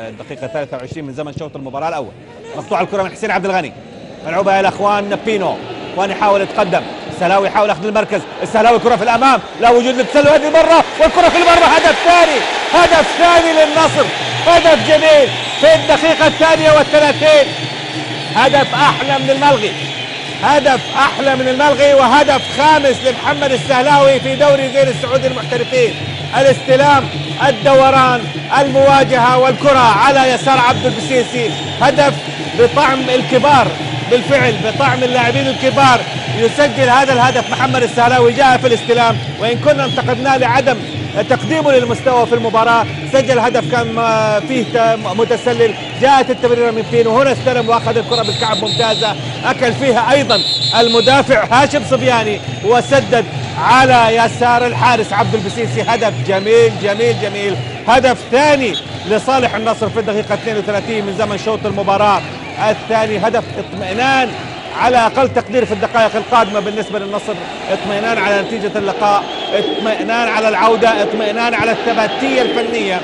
الدقيقة 23 من زمن شوط المباراة الأول. مقطوع الكرة من حسين عبد الغني، ملعوبة إلى أخوان بينو، وان يحاول يتقدم، السهلاوي يحاول أخذ المركز، السهلاوي الكرة في الأمام، لا وجود للتسلل هذه المرة، والكرة في المرمى، هدف ثاني، هدف ثاني للنصر، هدف جميل في الدقيقة 32، هدف أحلى من الملغي، هدف أحلى من الملغي، وهدف خامس لمحمد السهلاوي في دوري زين السعودي المحترفين. الاستلام، الدوران، المواجهة، والكرة على يسار عبد البسيسي، هدف بطعم الكبار، بالفعل بطعم اللاعبين الكبار يسجل هذا الهدف. محمد السهلاوي جاء في الاستلام، وإن كنا انتقدناه لعدم تقديمه للمستوى في المباراة، سجل هدف كان فيه متسلل، جاءت التمريرة من بينو، هنا استلم واخذ الكرة بالكعب ممتازة، أكل فيها أيضا المدافع هاشم صبياني وسدد على يسار الحارس عبد البسيسي. هدف جميل جميل جميل، هدف ثاني لصالح النصر في الدقيقة 32 من زمن شوط المباراة الثاني. هدف اطمئنان على أقل تقدير في الدقائق القادمة بالنسبة للنصر، اطمئنان على نتيجة اللقاء، اطمئنان على العودة، اطمئنان على الثباتية الفنية.